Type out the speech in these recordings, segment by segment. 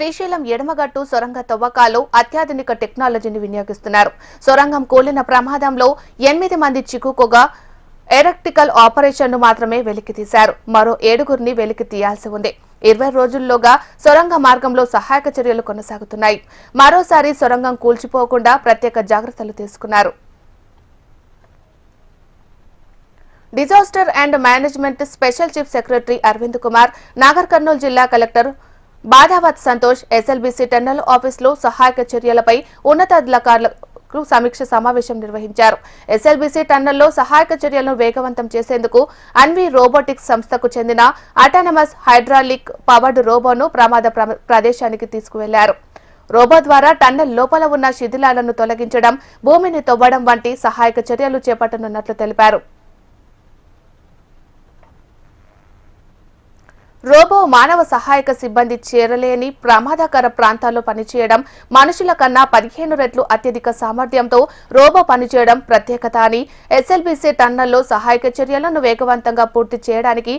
శ్రీశైలం ఎడమగట్టు సొరంగ తవ్వకాల్లో అత్యాధునిక టెక్నాలజీని వినియోగిస్తున్నారు. సొరంగం కూలిన ప్రమాదంలో 8 మంది చిక్కుకోగా ఎలక్ట్రికల్ ఆపరేషన్ను మాత్రమే వెలికితీశారు. మరో 7గురిని వెలికి తీయాల్సి ఉంది. 20 రోజుల్లోగా సొరంగ మార్గంలో సహాయక చర్యలు కొనసాగుతున్నాయి. మరోసారి సొరంగం కూల్చిపోకుండా ప్రత్యేక జాగ్రత్తలు తీసుకున్నారు. Disaster and management special chief secretary Arvind Kumar, Nagar Kurnool జిల్లా collector Badavath Santosh SLBC tunnel ఆఫీసులో సహాయక చర్యలపై ఉన్నతాధికారులకు సమీక్ష సమావేశం నిర్వహించారు. ఎస్ఎల్బీసీ టన్నల్లో సహాయక చర్యలను వేగవంతం చేసేందుకు అన్వి రోబోటిక్స్ సంస్థకు చెందిన ఆటానమస్ హైడ్రాలిక్ పవర్డ్ రోబోను ప్రమాద ప్రదేశానికి తీసుకువెళ్లారు. రోబో ద్వారా టన్నల్ లోపల ఉన్న శిథిలాలను తొలగించడం, భూమిని తవ్వడం వంటి సహాయక చర్యలు చేపట్టనున్నట్లు తెలిపారు. రోబో మానవ సహాయక సిబ్బంది చేరలేని ప్రమాదకర ప్రాంతాల్లో పనిచేయడం, మనుషుల కన్నా 15 రెట్లు అత్యధిక సామర్థ్యంతో రోబో పనిచేయడం ప్రత్యేకత అని, ఎస్ఎల్బీసీ టన్నల్లో సహాయక చర్యలను వేగవంతంగా పూర్తి చేయడానికి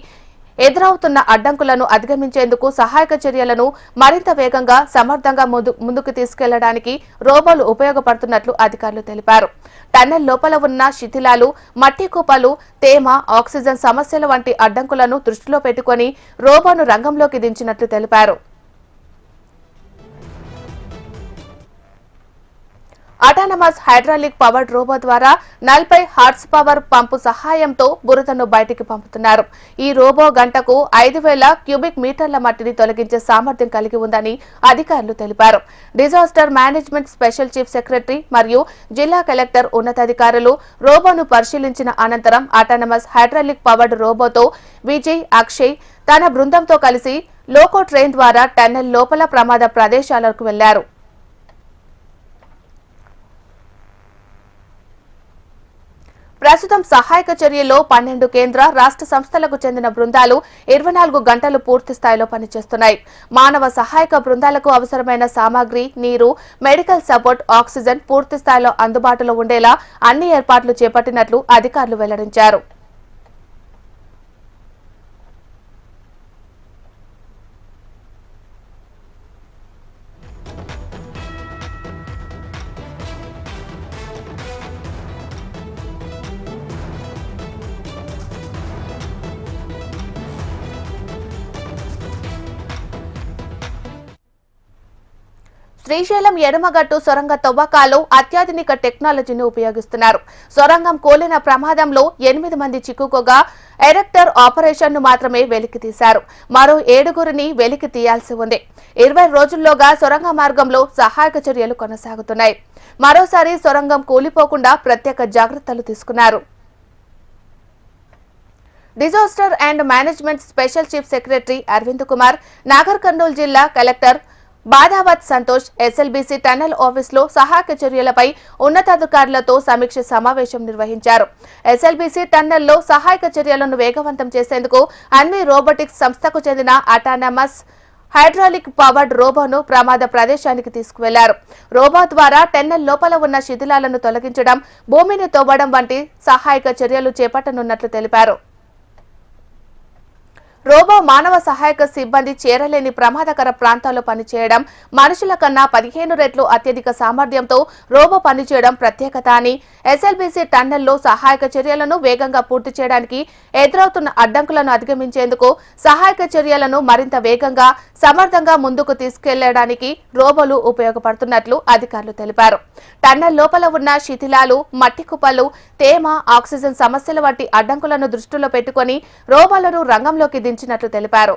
ఎదురవుతున్న అడ్డంకులను అధిగమించేందుకు సహాయక చర్యలను మరింత వేగంగా సమర్థంగా ముందుకు తీసుకెళ్లడానికి రోబోలు ఉపయోగపడుతున్నట్లు అధికారులు తెలిపారు. టన్నెల్ లోపల ఉన్న శిథిలాలు, మట్టి కుప్పలు, తేమ, ఆక్సిజన్ సమస్యల వంటి అడ్డంకులను దృష్టిలో పెట్టుకుని రోబోను రంగంలోకి దించినట్లు తెలిపారు. ఆటానమస్ హైడ్రాలిక్ పవర్డ్ రోబో ద్వారా 40 హార్స్ పవర్ పంపు సహాయంతో బురదను బయటికి పంపుతున్నారు. ఈ రోబో గంటకు 5000 క్యూబిక్ మీటర్ల మట్టిని తొలగించే సామర్థ్యం కలిగి ఉందని అధికారులు తెలిపారు. Disaster management special chief secretary మరియు జిల్లా కలెక్టర్ ఉన్నతాధికారులు రోబోను పరిశీలించిన అనంతరం ఆటానమస్ హైడ్రాలిక్ పవర్డ్ రోబోతో విజయ్, అక్షయ్ తన బృందంతో కలిసి లోకో ట్రైన్ ద్వారా టన్నెల్ లోపల ప్రమాద ప్రదేశాలకు వెళ్లారు. ప్రస్తుతం సహాయక చర్యల్లో 12 కేంద్ర, రాష్ట్ర సంస్థలకు చెందిన బృందాలు 24 గంటలు పూర్తి స్థాయిలో పనిచేస్తున్నాయి. మానవ సహాయక బృందాలకు అవసరమైన సామాగ్రి, నీరు, మెడికల్ సపోర్ట్, ఆక్సిజన్ పూర్తి స్థాయిలో అందుబాటులో ఉండేలా అన్ని ఏర్పాట్లు చేపట్టినట్లు అధికారులు వెల్లడించారు. శ్రీశైలం ఎడమగట్టు సొరంగ తవ్వకాల్లో అత్యాధునిక టెక్నాలజీని ఉపయోగిస్తున్నారు. సొరంగం కూలిన ప్రమాదంలో 8 మంది చిక్కుకోగా ఎరెక్టర్ ఆపరేషన్ను మాత్రమే వెలికి తీశారు. మరో 7గురిని వెలికి తీయాల్సి ఉంది. 20 రోజుల్లోగా సొరంగ మార్గంలో సహాయక చర్యలు కొనసాగుతున్నాయి. మరోసారి సొరంగం కూలిపోకుండా ప్రత్యేక జాగ్రత్తలు తీసుకున్నారు. Disaster and management special chief secretary Arvind Kumar, Nagar Kurnool జిల్లా collector Badavath Santosh SLBC tunnel ఆఫీసులో సహాయక చర్యలపై ఉన్నతాధికారులతో సమీక్ష సమావేశం నిర్వహించారు. ఎస్ఎల్బీసీ టన్నల్లో సహాయక చర్యలను వేగవంతం చేసేందుకు అన్వి రోబోటిక్స్ సంస్థకు చెందిన ఆటానమస్ హైడ్రాలిక్ పవర్డ్ రోబోను ప్రమాద ప్రదేశానికి తీసుకువెళ్లారు. రోబో ద్వారా టన్నెల్ లోపల ఉన్న శిథిలాలను తొలగించడం, భూమిని తవ్వడం వంటి సహాయక చర్యలు చేపట్టనున్నట్లు తెలిపారు. రోబో మానవ సహాయక సిబ్బంది చేరలేని ప్రమాదకర ప్రాంతాల్లో పనిచేయడం, మనుషుల కన్నా 15 రెట్లు అత్యధిక సామర్థ్యంతో రోబో పనిచేయడం ప్రత్యేకత అని, ఎస్ఎల్బీసీ టన్నెల్లో సహాయక చర్యలను వేగంగా పూర్తి చేయడానికి ఎదురవుతున్న అడ్డంకులను అధిగమించేందుకు సహాయక చర్యలను మరింత వేగంగా సమర్థంగా ముందుకు తీసుకెళ్లడానికి రోబోలు ఉపయోగపడుతున్నట్లు అధికారులు తెలిపారు. టన్నెల్ లోపల ఉన్న శిథిలాలు, మట్టి కుప్పలు, తేమ, ఆక్సిజన్ సమస్యల వంటి అడ్డంకులను దృష్టిలో పెట్టుకుని రోబోలను రంగంలోకి దించినట్లు తెలిపారు.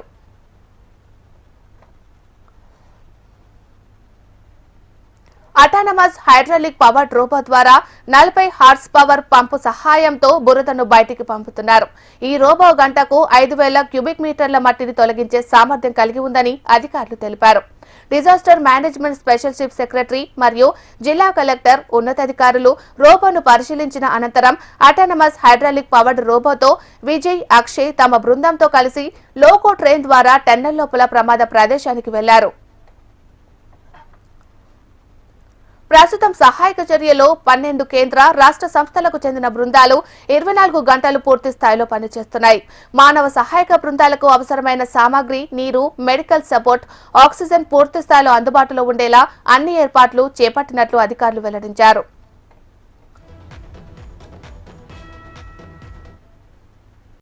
ఆటానమస్ హైడ్రాలిక్ పవర్డ్ రోబో ద్వారా 40 హార్స్ పవర్ పంపు సహాయంతో బురదను బయటికి పంపుతున్నారు. ఈ రోబో గంటకు 5000 క్యూబిక్ మీటర్ల మట్టిని తొలగించే సామర్థ్యం కలిగి ఉందని అధికారులు తెలిపారు. Disaster management special chief secretary మరియు జిల్లా కలెక్టర్ ఉన్నతాధికారులు రోబోను పరిశీలించిన అనంతరం ఆటానమస్ హైడ్రాలిక్ పవర్డ్ రోబోతో విజయ్, అక్షయ్ తమ బృందంతో కలిసి లోకో ట్రైన్ ద్వారా టన్నెల్ లోపల ప్రమాద ప్రదేశానికి వెళ్లారు. ప్రస్తుతం సహాయక చర్యలో 12 కేంద్ర రాష్ట్ర సంస్థలకు చెందిన బృందాలు 24 గంటలు పూర్తి స్థాయిలో పనిచేస్తున్నాయి. మానవ సహాయక బృందాలకు అవసరమైన సామాగ్రి, నీరు, మెడికల్ సపోర్ట్, ఆక్సిజన్ పూర్తి స్థాయిలో అందుబాటులో ఉండేలా అన్ని ఏర్పాట్లు చేపట్టినట్లు అధికారులు వెల్లడించారు.